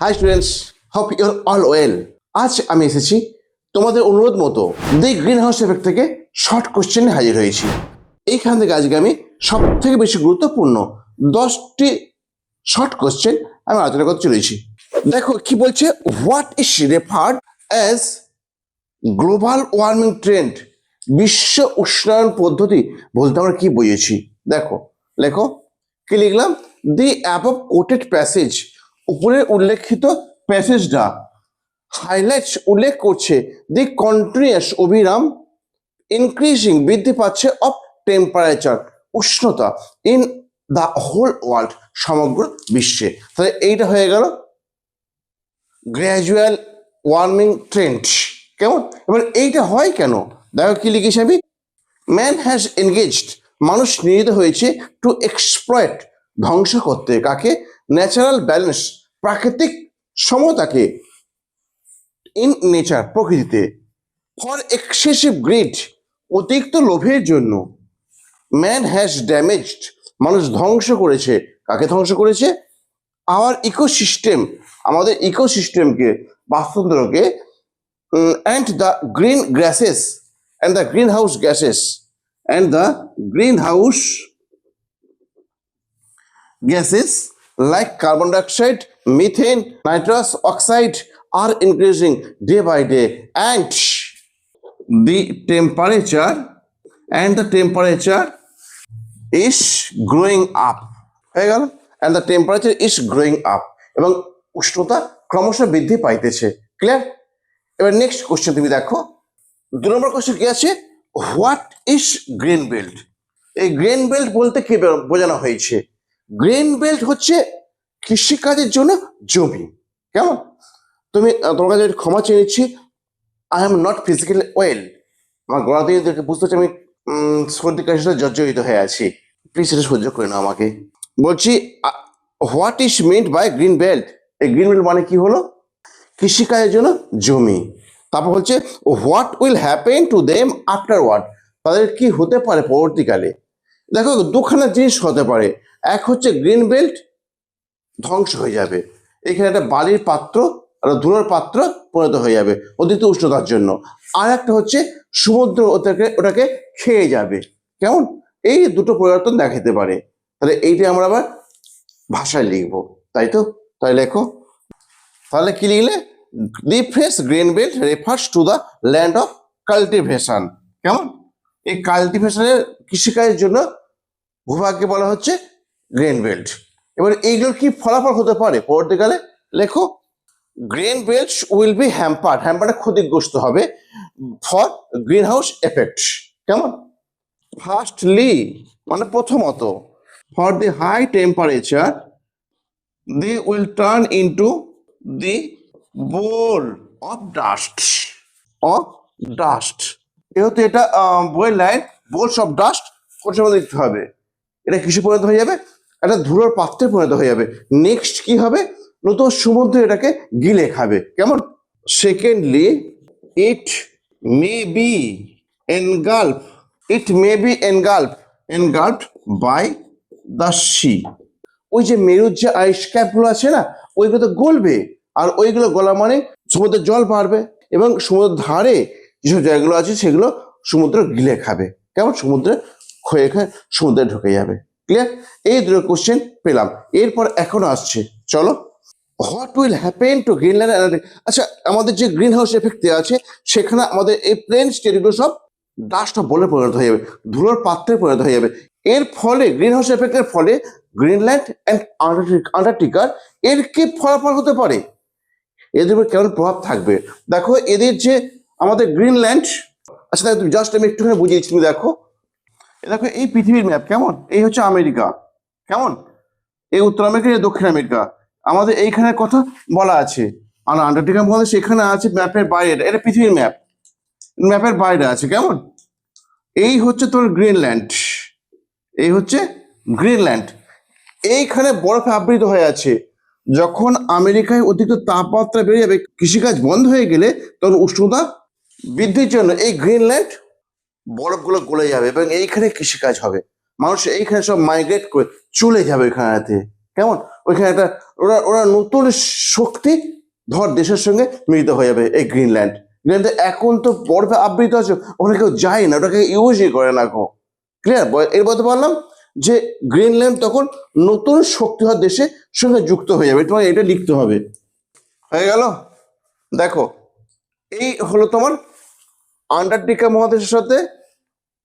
High students, hope your all well. আজ আমি এসেছি তোমাদের অনুরোধ মতো দি গ্রিন হাউস এফেক্ট থেকে শর্ট কোশ্চেন হাজির হয়েছি। এইখান থেকে আজকে আমি সব থেকে বেশি গুরুত্বপূর্ণ 10টি শর্ট কোশ্চেন আমি আলোচনা করতে চলেছি। দেখো কি বলছে, what is referred as global warming trend. বিশ্ব উষ্ণায়ন পদ্ধতি বলতে আমরা কি বুঝেছি? দেখো লেখো, কি লিখলাম? দি অ্যাবভ কোটেড প্যাসেজ, উপরে উল্লেখিত প্যাসেজটা হাইলাইটস উল্লেখ করছে দি কন্টিনিউয়াস অবিরাম ইনক্রিজিং বৃদ্ধি পাচ্ছে অফ টেম্পারেচার, উষ্ণতা ইন দ্য হোল ওয়ার্ল্ড, সমগ্র বিশ্বে। তাহলে এইটা হয়ে গেল গ্র্যাজুয়াল ওয়ার্মিং ট্রেন্ড। কেমন? এবার এইটা হয় কেন? দেখো কি লিখেছি আমি, ম্যান হ্যাজ এনগেজড, মানুষ নিয়োজিত হয়েছে টু এক্সপ্লয়েট, ধ্বংস করতে, কাকে? ন্যাচারাল ব্যালেন্স, প্রাকৃতিক সমতাকে, ইন নেচার, প্রকৃতিতে, ফর এক্সেসিভ গ্রিড, অতিরিক্ত লোভের জন্য। ম্যান হ্যাজ ড্যামেজড, মানুষ ধ্বংস করেছে, কাকে ধ্বংস করেছে? আওয়ার ইকোসিস্টেম, আমাদের ইকোসিস্টেমকে, বাস্তুতন্ত্রকে, and the green gases and the green house gases and the green house gases like carbon dioxide, methane, nitrous oxide are increasing day by day, and the temperature is growing up. হয়ে গেল, and the temperature is growing up, এবং উষ্ণতা ক্রমশ বৃদ্ধি পাইতেছে। Clear? এবার next question তুমি দেখো, 2 নম্বর কোশ্চেন কি আছে? What is green belt? এই গ্রিন বেল্ট বলতে কি বোঝানো হয়েছে? গ্রিন বেল্ট হচ্ছে কৃষিকাজের জন্য জমি। কেমন? তোমার কাছে ক্ষমা চেয়ে নিচ্ছি, I am not physically well. আমার গলা দিয়ে বুঝতে হচ্ছে আমি সর্দি কাশির সাথে জর্জরিত হয়ে আছি। প্লিজ এটা সহ্য করে নাও আমাকে। বলছি, what is meant by green belt? এই গ্রিন বেল্ট মানে কি হলো? কৃষিকাজের জন্য জমি। তারপর হচ্ছে what will happen to them afterward, তাদের কি হতে পারে পরবর্তীকালে? দেখো, দুখানা জিনিস হতে পারে। এক হচ্ছে গ্রিন বেল্ট ধ্বংস হয়ে যাবে, এখানে একটা বালির পাত্র আর ধুলোর পাত্র পরিণত হয়ে যাবে অতিরিক্ত উষ্ণতার জন্য। আর একটা হচ্ছে সমুদ্র ওটাকে খেয়ে যাবে। কেমন? এই দুটো পরিবর্তন দেখাতে পারে। তাহলে এইটা আমরা আবার ভাষায় লিখবো, তাই তো? তাই লেখো। তাহলে কি লিখলে? The fresh green belt refers to the land of cultivation. কেমন? এই কাল্টিভেশনের, কৃষিকাজের জন্য ভূভাগকে বলা হচ্ছে গ্রিন বেল্ট। এবার এইগুলোর কি ফলাফল হতে পারে পরবর্তীকালে? লেখো, green belt will be hampered, হ্যাম্পারটা ক্ষতিগ্রস্ত হবে ফর গ্রিন হাউস এফেক্ট। কেমন? ফার্স্টলি মানে প্রথমত, for the high temperature they will turn into the bowl of dust. যেহেতু এটা বইয়ের লাইন, বোলস অফ ডাস্ট কোথার মধ্যে লিখতে হবে? এটা কিসে পরিণত হয়ে যাবে? একটা ধুলোর পাত্রে পরিণত হয়ে যাবে। নেক্সট কি হবে? নতুন সমুদ্র এটাকে গিলে খাবে। কেমন? Secondly, it may be engulfed by the sea. ওই যে মেরুর যে আইস ক্যাপগুলো আছে না, ওইগুলো তো গলবে, আর ওইগুলো গলা মানে সমুদ্রের জল বাড়বে, এবং সমুদ্রের ধারে যেসব জায়গাগুলো আছে সেগুলো সমুদ্র গিলে খাবে। কেমন? সমুদ্রে ক্ষয়ে সমুদ্রে ঢুকে যাবে। ক্লিয়ার? এই দুটো কোশ্চেন পেলাম। এরপর এখন আসছে, চলো, what will happen two Greenland. আচ্ছা, আমাদের যে গ্রিন হাউস এফেক্ট আছে সেখানে আমাদের এই প্লেন স্টেটগুলো সব ডাস্ট অফ বলে পরিণত হয়ে যাবে, ধুলোর পাত্রে পরিণত হয়ে যাবে। এর ফলে, গ্রিন হাউস এফেক্টের ফলে গ্রিনল্যান্ড অ্যান্ড আন্টার্কটিকার এর কি ফলাফল হতে পারে? এদের উপর কেমন প্রভাব থাকবে? দেখো, এদের যে আমাদের গ্রিনল্যান্ড, আচ্ছা দেখো, তুমি জাস্ট আমি একটুখানি বুঝিয়ে দিচ্ছি। তুমি দেখো, দেখো এই পৃথিবীর ম্যাপ। কেমন? এই হচ্ছে আমেরিকা। কেমন? এই উত্তর আমেরিকা, এই দক্ষিণ আমেরিকা। আমাদের এইখানের কথা বলা আছে, আর আন্টার্কটিকা মধ্যে সেখানে আছে ম্যাপের বাইরে। এটা পৃথিবীর ম্যাপ, ম্যাপের বাইরে আছে। কেমন? এই হচ্ছে তোর গ্রিনল্যান্ড, এই হচ্ছে গ্রিনল্যান্ড। এইখানে বরফে আবৃত হয়ে আছে। যখন আমেরিকায় অতিরিক্ত তাপমাত্রা বেড়ে যাবে, কৃষিকাজ বন্ধ হয়ে গেলে, তখন উষ্ণতা বৃদ্ধির জন্য এই গ্রিনল্যান্ড বরফগুলো গলে যাবে, এবং এইখানে কৃষিকাজ হবে। মানুষ এইখানে সব মাইগ্রেট করে চলে যাবে ওইখানেতে। কেমন? ওইখানে একটা ওরা ওরা নতুন শক্তি ধর দেশের সঙ্গে মিলিত হয়ে যাবে। এই গ্রিনল্যান্ড এখন তো বরফে আবৃত আছে, ওখানে কেউ যায় না, ওটাকে ইউজই করে না গো। ক্লিয়ার? এর বলতে পারলাম যে গ্রিনল্যান্ড তখন নতুন শক্তিধর দেশের সঙ্গে যুক্ত হয়ে যাবে। তোমার এটা লিখতে হবে। হয়ে গেল? দেখো, এই হলো তোমার আন্টার্কটিকা মহাদেশের সাথে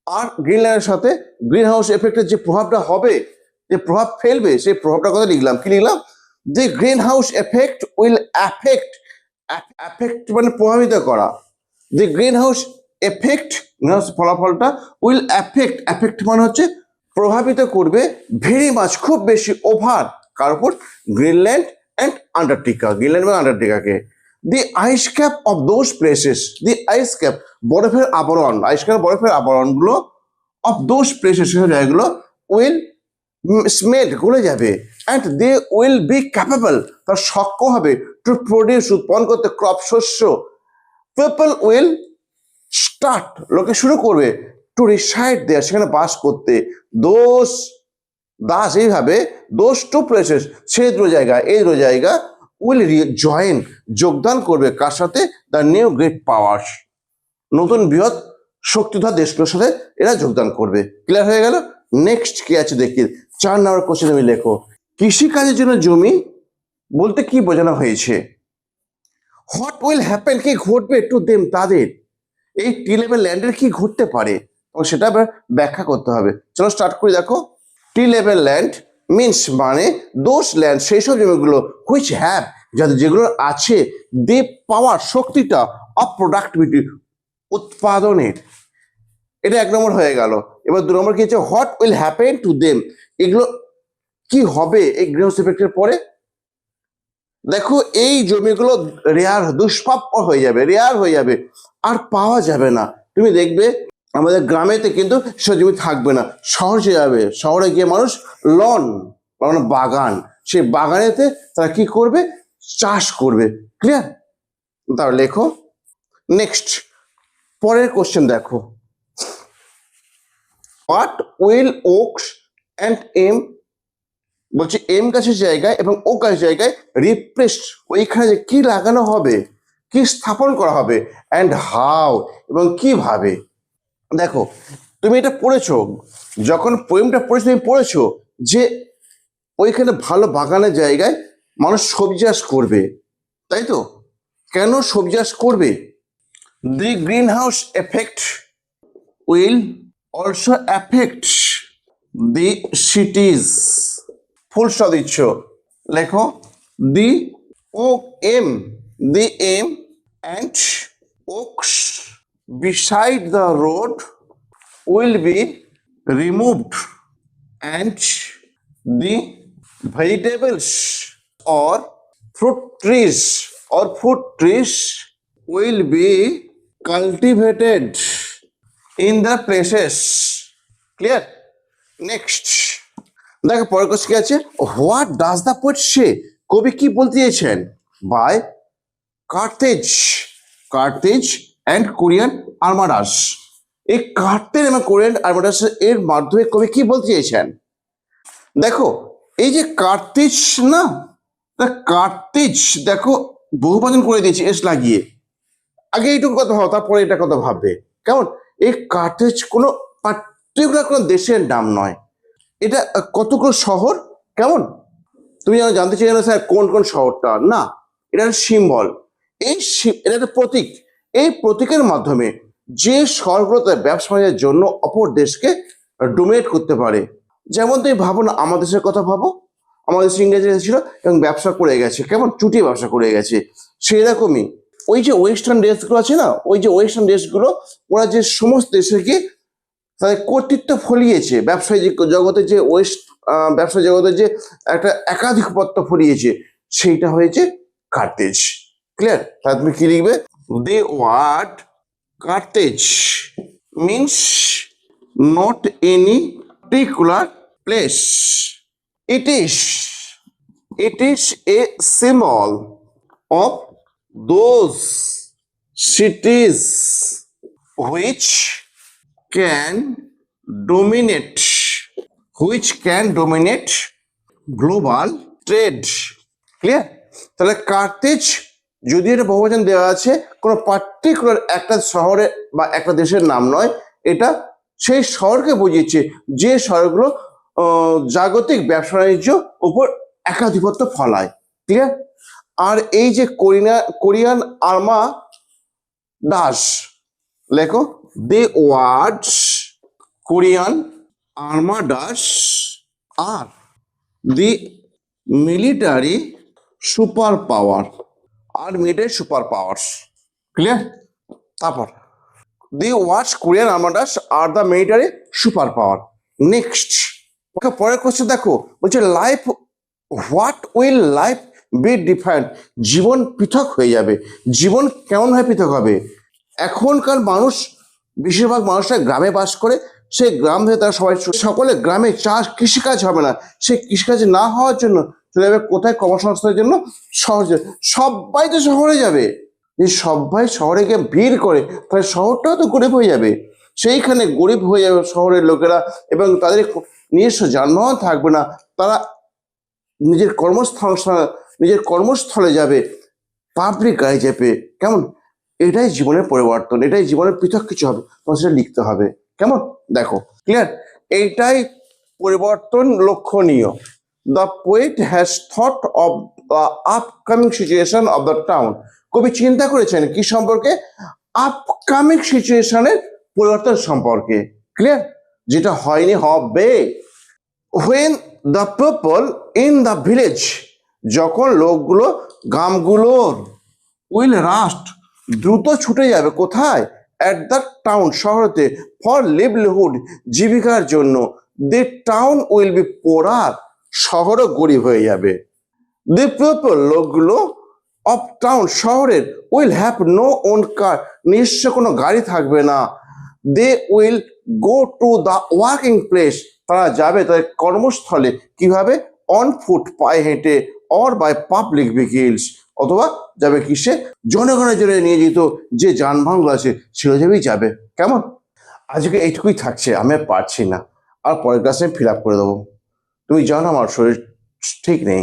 আর গ্রিনল্যান্ডের সাথে গ্রিন হাউস এফেক্টের যে প্রভাবটা হবে, যে প্রভাব ফেলবে, সেই প্রভাবটার কথা লিখলাম। কি লিখলাম? যে green house effect will affect মানে প্রভাবিত করা। যে green house effect, green house ফলাফলটা উইল অ্যাফেক্ট মানে হচ্ছে প্রভাবিত করবে, ভেরি মাছ খুব বেশি, ওভার কার উপর? গ্রিনল্যান্ড অ্যান্ড আন্টার্কটিকা, গ্রিনল্যান্ড এবং আন্টার্কটিকাকে। The ice cap of those places, the ice cap বরফের আবরণ, আইস ক্যাপ বরফের আবরণগুলো অফ দোজ প্লেসেস সেসব জায়গাগুলো উইল স্মেল্ট গলে যাবে, and they will be capable তার সক্ষম হবে টু প্রডিউস উৎপন্ন করতে ক্রপ শস্য। পিপল উইল স্টার্ট লোকে শুরু করবে টু রিসাইড দেয়ার সেখানে বাস করতে। দোষ দাস এইভাবে দোষ টু প্লেসেস সেই দুটো জায়গা, এই দুটো জায়গা উইল জয়েন যোগদান করবে কার সাথে? দ্য নিউ গ্রেট পাওয়ার্স, নতুন বৃহৎ শক্তিধর দেশগুলোর সাথে এরা যোগদান করবে। ক্লিয়ার হয়ে গেল? নেক্সট কি আছে দেখি, 4 নম্বর কোশ্চেন তুমি লেখো। কৃষিকাজের জন্য জমি বলতে কি বোঝানো হয়েছে? হোয়াট উইল হ্যাপেন, কি ঘটবে টু দেম তাদের, এই টি লেভেল ল্যান্ডের কি ঘটতে পারে এবং সেটা আবার ব্যাখ্যা করতে হবে। চলো স্টার্ট করি। দেখো, টি লেভেল ল্যান্ড মিনস মানে দোজ ল্যান্ড সেই সব জমিগুলো হুইচ হ্যাভ যাদের যেগুলো আছে দে পাওয়ার শক্তিটা অফ প্রোডাক্টিভিটি উৎপাদনের। এটা 1 নম্বর হয়ে গেল। এবার 2 নম্বর কি হচ্ছে? What will happen to them, এগুলো কি হবে এই গ্রিন হাউস এফেক্টের পরে? দেখো, এই জমিগুলো রেয়ার দুষ্প্রাপ্য হয়ে যাবে, রেয়ার হয়ে যাবে, আর পাওয়া যাবে না। তুমি দেখবে আমাদের গ্রামেতে কিন্তু সে জমি থাকবে না, শহরে যাবে, শহরে গিয়ে মানুষ লন মানে বাগান, সেই বাগানেতে তারা কি করবে? চাষ করবে। ক্লিয়ার? তাহলে লেখো। নেক্সট পরের কোশ্চেন দেখো, what will oaks and elm, বলছে এম গাছের জায়গায় এবং ও গাছের জায়গায় রিপ্লেসড, ওইখানে যে কি লাগানো হবে, কি স্থাপন করা হবে, অ্যান্ড হাউ এবং কিভাবে। দেখো, তুমি এটা পড়েছো, যখন পোয়েমটা পড়েছো তুমি পড়েছো যে ওইখানে ভালো বাগানের জায়গায় মানুষ সবজি চাষ করবে, তাই তো? কেন সবজি চাষ করবে? The green house effect will also affect the cities, full stop দিচ্ছ, লেখো the elm, the elm and oaks beside the road will be removed and the vegetables or fruit trees will be cultivated in the places. Clear? Next, দেখো পরের question কি আছে? What does the poet সে, কবি কি বলতে চেয়েছেন? By Carthage and Korean আর্মাডাস, এই Carthage এবং কোরিয়ান আর্মাডাস এর মাধ্যমে কবি কি বলতে চেয়েছেন? দেখো, এই যে কার্থেজ না, কার্থেজ দেখো বহুবচন করে দিয়েছি এস লাগিয়ে। আগে এইটুকু কথা ভাবো, তারপরে এটা কথা ভাববে। কেমন? এই কার্থেজ কোনো পার্টিকুলার কোনো দেশের নাম নয়, এটা কতগুলো শহর। কেমন? তুমি যেন জানতে চাই না স্যার কোন কোন শহরটা, না, এটা একটা সিম্বল, এটা একটা প্রতীক। এই প্রতীকের মাধ্যমে যে শহরগুলো তার ব্যবসা বাণিজ্যের জন্য অপর দেশকে ডোমিনেট করতে পারে। যেমন তুমি ভাবো না, আমাদের দেশের কথা ভাবো, আমাদের দেশে ইংরেজি এসেছিল এবং ব্যবসা করে গেছে, কেমন চুটিয়ে ব্যবসা করে গেছে। সেই রকমই ওই যে ওয়েস্টার্ন দেশগুলো আছে না, ওই যে ওয়েস্টার্ন দেশগুলো ওরা যে সমস্ত দেশকে তাদের কর্তৃত্ব ফলিয়েছে, ব্যবসায়ী জগতে যে ব্যবসা জগতে যে একটা একাধিপত্য ফলিয়েছে, সেইটা হয়েছে কার্থেজ। ক্লিয়ার? তাহলে তুমি কি লিখবে? The word Carthage means not any particular place. It is a symbol of those cities which can dominate global trade clear? তাহলে কার্তেজ, যদি এটা বহুবচন দেওয়া আছে, কোনো পার্টিকুলার একটা শহরে বা একটা দেশের নাম নয়, এটা সেই শহরকে বুঝিয়েছে যে শহরগুলো জাগতিক ব্যবসা বাণিজ্য উপর একাধিপত্য ফলায়। ক্লিয়ার? আর এই যে কোরিয়ান আর্মা দাস, লেখো the words Korean armadas আর দি মিলিটারি সুপার পাওয়ার, আর মিলিটারি সুপার পাওয়ার্স। ক্লিয়ার? তারপর the words Korean armadas আর the military super power. Next okay, পরের কোশ্চেন দেখো, বলছে life, what will life be different? জীবন পৃথক হয়ে যাবে। জীবন কেমনভাবে পৃথক হবে? এখনকার মানুষ, বেশিরভাগ মানুষরা গ্রামে বাস করে, সেই গ্রাম থেকে তারা সবাই সকলে গ্রামে চাষ কৃষিকাজ হবে না, সেই কৃষিকাজ না হওয়ার জন্য চলে যাবে কোথায়? কর্মসংস্থানের জন্য শহরে। সবাই তো শহরে যাবে। যে সবাই শহরে গিয়ে ভিড় করে, তাহলে শহরটাও তো গরিব হয়ে যাবে। সেইখানে গরিব হয়ে যাবে শহরের লোকেরা, এবং তাদের নিজস্ব যানবাহন থাকবে না। তারা নিজের কর্মস্থলে যাবে, পাবলিক গাড়ি চেপে। কেমন? এটাই জীবনের পরিবর্তন, এটাই জীবনের পৃথক কিছু হবে, তোমার সেটা লিখতে হবে। কেমন? দেখো, ক্লিয়ার? এইটাই পরিবর্তন লক্ষণীয়। The poet has thought of the upcoming situation of the town. কবি চিন্তা করেছেন কি সম্পর্কে? আপকামিং সিচুয়েশনের পরিবর্তন সম্পর্কে। ক্লিয়ার? যেটা হয়নি, হবে। When the people in the village, যখন লোকগুলো গ্রামগুলোর উইল রাস্ট, দ্রুত ছুটে যাবে কোথায়? অ্যাট দ্য টাউন, শহরতে, ফর লিভলিহুড, জীবিকার জন্য। The town will be poorer, শহরও গরিব হয়ে যাবে। দি পিপল, লোকগুলো, অফ টাউন, শহরের, will have no own car, নিজস্ব কোনো গাড়ি থাকবে না। They will go to the working place, তারা যাবে তাদের কর্মস্থলে কিভাবে? অন ফুট, পায়ে হেঁটে, অর বাই পাবলিক ভেহিকলস, অথবা যাবে কিসে? জনগণের জন্য নিয়োজিত যে যানবাহনগুলো আছে সেগুলো যাবে। কেমন? আজকে এইটুকুই থাকছে, আমি আর পারছি না, আর পরের ক্লাসে ফিল আপ করে দেবো। তুমি জানো আমার শরীর ঠিক নেই।